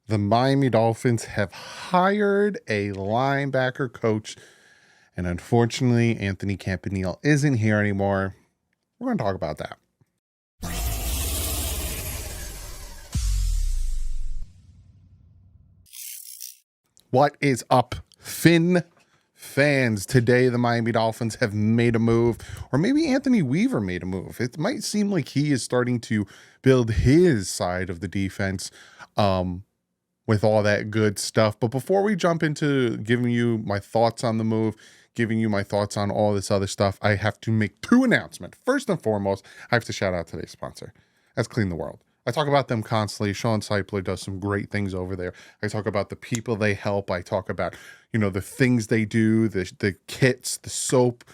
The Miami Dolphins have hired a linebacker coach, and unfortunately, Anthony Campanil isn't here anymore. We're going to talk about that. What is up, Finn fans? Today, the Miami Dolphins have made a move, or maybe Anthony Weaver made a move. It might seem like he is starting to build his side of the defense with all that good stuff. But before we jump into giving you my thoughts on the move, giving you my thoughts on all this other stuff, I have to make two announcements. First and foremost, I have to shout out today's sponsor. That's Clean the World. I talk about them constantly. Sean Seipler does some great things over there. I talk about the people they help. I talk about, the things they do, the kits, the soap,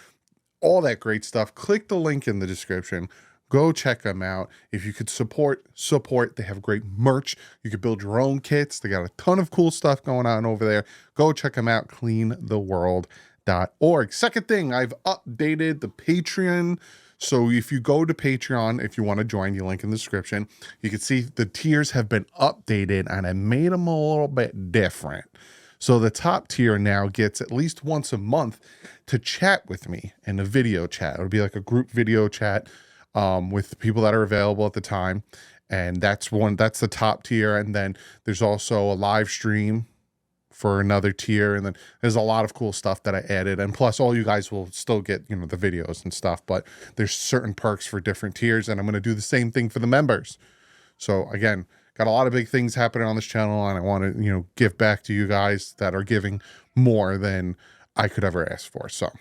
all that great stuff. Click the link in the description. Go check them out. If you could support. They have great merch. You could build your own kits. They got a ton of cool stuff going on over there. Go check them out. cleantheworld.org. Second thing, I've updated the Patreon. So if you go to Patreon, if you want to join, the link in the description, you can see the tiers have been updated and I made them a little bit different. So the top tier now gets at least once a month to chat with me in a video chat. It'll be like a group video chat with the people that are available at the time. And that's the top tier. And then there's also a live stream for another tier, and then there's a lot of cool stuff that I added, and plus all you guys will still get the videos and stuff, but there's certain perks for different tiers, and I'm going to do the same thing for the members. So again, got a lot of big things happening on this channel, and I want to give back to you guys that are giving more than I could ever ask for. So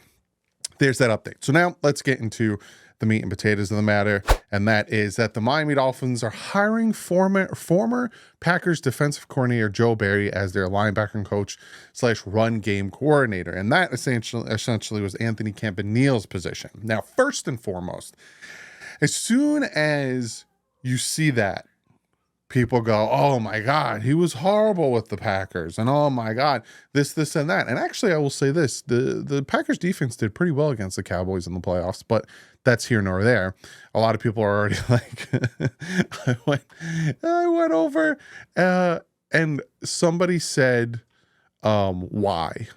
there's that update. So now let's get into the meat and potatoes of the matter, and that is that the Miami Dolphins are hiring former Packers defensive coordinator Joe Barry as their linebacker coach / run game coordinator, and that essentially was Anthony Campanil's position. Now, first and foremost, as soon as you see that, people go, oh my God, he was horrible with the Packers. And oh my God, this, and that. And actually, I will say this, the Packers defense did pretty well against the Cowboys in the playoffs, but that's here nor there. A lot of people are already like, I went over and somebody said, why?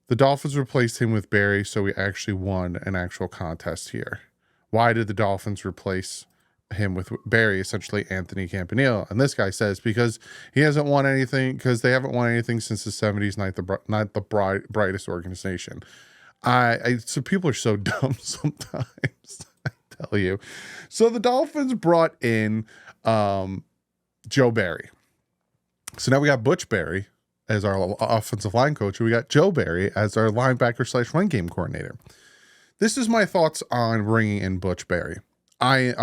The Dolphins replaced him with Barry, so we actually won an actual contest here. Why did the Dolphins replace him with Barry, essentially Anthony Campanil? And this guy says because he hasn't won anything, because they haven't won anything since the 70s, not the brightest organization. So people are so dumb sometimes. I tell you. So the Dolphins brought in Joe Barry. So now we got Butch Barry as our offensive line coach, and we got Joe Barry as our linebacker / run game coordinator. This is my thoughts on bringing in Butch Barry.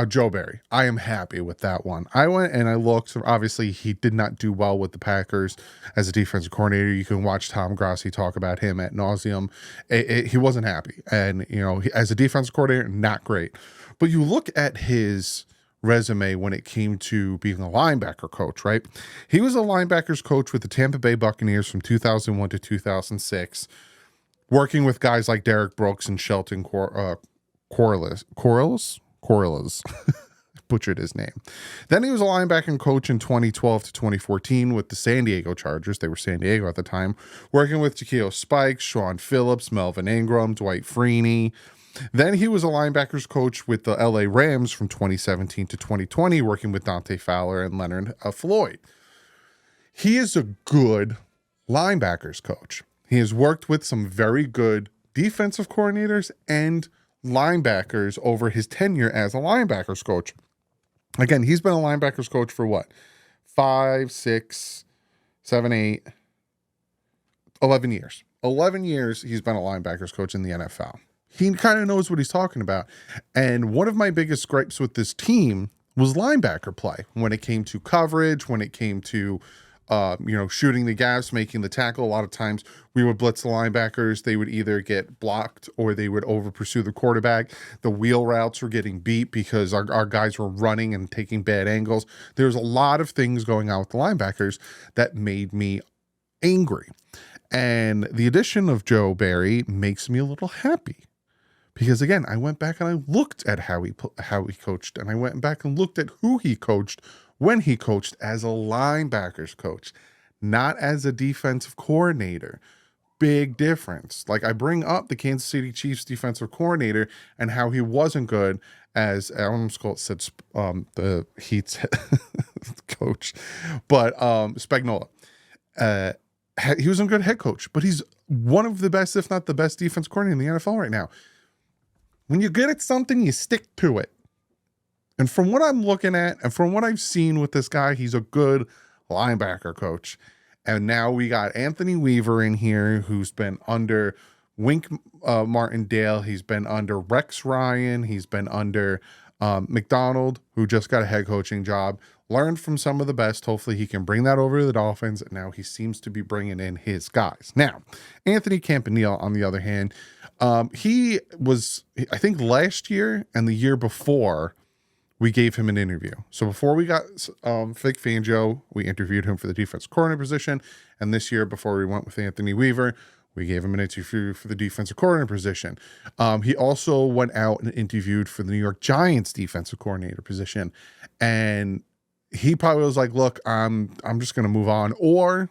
Joe Barry. I am happy with that one. I went and I looked. Obviously, he did not do well with the Packers as a defensive coordinator. You can watch Tom Grossi talk about him ad nauseum. He wasn't happy. And, as a defensive coordinator, not great. But you look at his resume when it came to being a linebacker coach, right? He was a linebackers coach with the Tampa Bay Buccaneers from 2001 to 2006, working with guys like Derek Brooks and Shelton Corliss. Butchered his name. Then he was a linebacker coach in 2012 to 2014 with the San Diego Chargers. They were San Diego at the time, working with Jaquio Spikes, Sean Phillips, Melvin Ingram, Dwight Freeney. Then he was a linebackers coach with the LA Rams from 2017 to 2020, working with Dante Fowler and Leonard Floyd. He is a good linebackers coach. He has worked with some very good defensive coordinators and linebackers over his tenure as a linebackers coach. Again, he's been a linebackers coach for what? 5, 6, 7, 8, 11 years. 11 years he's been a linebackers coach in the NFL. He kind of knows what he's talking about. And one of my biggest gripes with this team was linebacker play when it came to coverage, when it came to shooting the gaps, making the tackle. A lot of times we would blitz the linebackers. They would either get blocked or they would over pursue the quarterback. The wheel routes were getting beat because our guys were running and taking bad angles. There's a lot of things going on with the linebackers that made me angry. And the addition of Joe Barry makes me a little happy. Because again, I went back and I looked at how he coached, and I went back and looked at who he coached when he coached as a linebackers coach, not as a defensive coordinator. Big difference. Like, I bring up the Kansas City Chiefs defensive coordinator and how he wasn't good as I almost said the Heat's coach, but Spagnuolo. He was a good head coach, but he's one of the best, if not the best, defense coordinator in the NFL right now. When you're good at something, you stick to it. And from what I'm looking at and from what I've seen with this guy, he's a good linebacker coach. And now we got Anthony Weaver in here, who's been under Wink Martindale. He's been under Rex Ryan. He's been under McDonald, who just got a head coaching job. Learned from some of the best. Hopefully he can bring that over to the Dolphins. And now he seems to be bringing in his guys. Now, Anthony Campanil, on the other hand, he was, I think last year and the year before, we gave him an interview. So before we got Vic Fangio, we interviewed him for the defensive coordinator position. And this year, before we went with Anthony Weaver, we gave him an interview for the defensive coordinator position. He also went out and interviewed for the New York Giants defensive coordinator position. And he probably was like, look, I'm just going to move on. Or,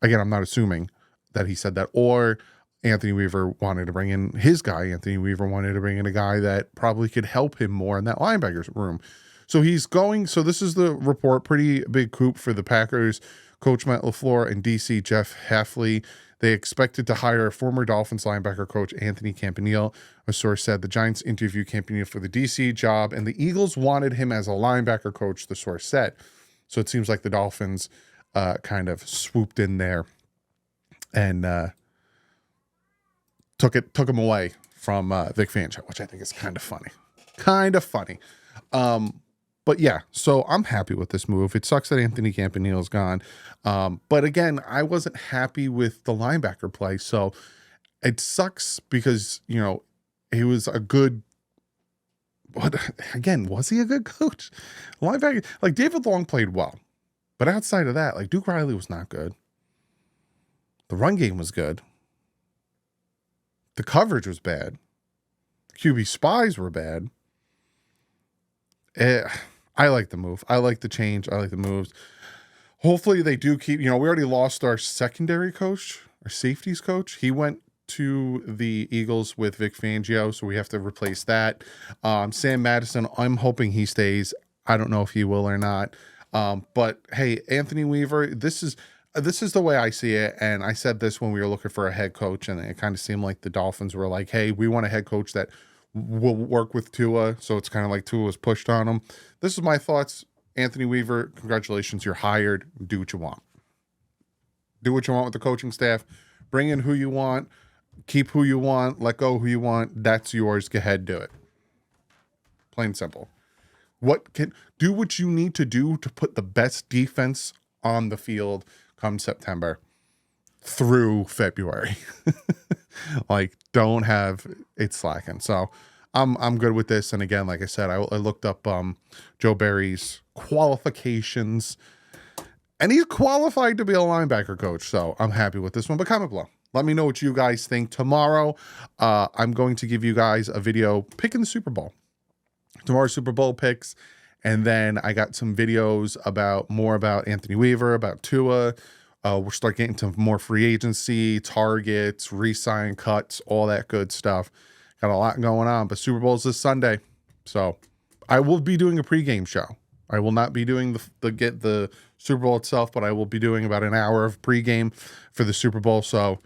again, I'm not assuming that he said that. Or Anthony Weaver wanted to bring in his guy. Anthony Weaver wanted to bring in a guy that probably could help him more in that linebackers room. So he's going. So this is the report. Pretty big coup for the Packers. Coach Matt LaFleur and DC Jeff Hafley. They expected to hire former Dolphins linebacker coach Anthony Campanil. A source said the Giants interviewed Campanil for the DC job, and the Eagles wanted him as a linebacker coach, the source said. So it seems like the Dolphins kind of swooped in there and took him away from Vic Fangio, which I think is kind of funny. But yeah, so I'm happy with this move. It sucks that Anthony Campanil is gone. But again, I wasn't happy with the linebacker play. So it sucks because, you know, he was a good, was he a good coach? Linebacker, like David Long played well. But outside of that, like Duke Riley was not good. The run game was good. The coverage was bad. QB spies were bad. I like the move. I like the change. I like the moves. Hopefully they do keep, you know, we already lost our secondary coach, our safeties coach. He went to the Eagles with Vic Fangio, so we have to replace that. Sam Madison, I'm hoping he stays. I don't know if he will or not. But hey, Anthony Weaver, this is the way I see it. And I said this when we were looking for a head coach, and it kind of seemed like the Dolphins were like, hey, we want a head coach that will work with Tua. So it's kind of like Tua was pushed on him. This is my thoughts. Anthony Weaver, congratulations. You're hired. Do what you want. Do what you want with the coaching staff. Bring in who you want. Keep who you want. Let go who you want. That's yours. Go ahead, do it. Plain and simple. Do what you need to do to put the best defense on the field come September through February. Like, don't have it slacking. So I'm good with this. And again, like I said, I looked up Joe Barry's qualifications, and he's qualified to be a linebacker coach. So I'm happy with this one. But comment below. Let me know what you guys think. Tomorrow, I'm going to give you guys a video picking the Super Bowl. Tomorrow's Super Bowl picks. And then I got some videos more about Anthony Weaver, about Tua. We'll start getting to more free agency, targets, re-sign cuts, all that good stuff. Got a lot going on, but Super Bowl's this Sunday. So I will be doing a pregame show. I will not be doing the Super Bowl itself, but I will be doing about an hour of pregame for the Super Bowl. So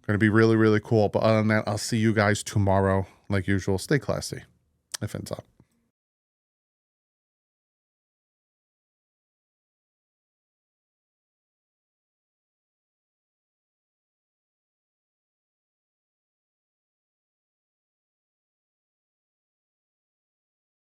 going to be really, really cool. But other than that, I'll see you guys tomorrow. Like usual, stay classy. If it's up.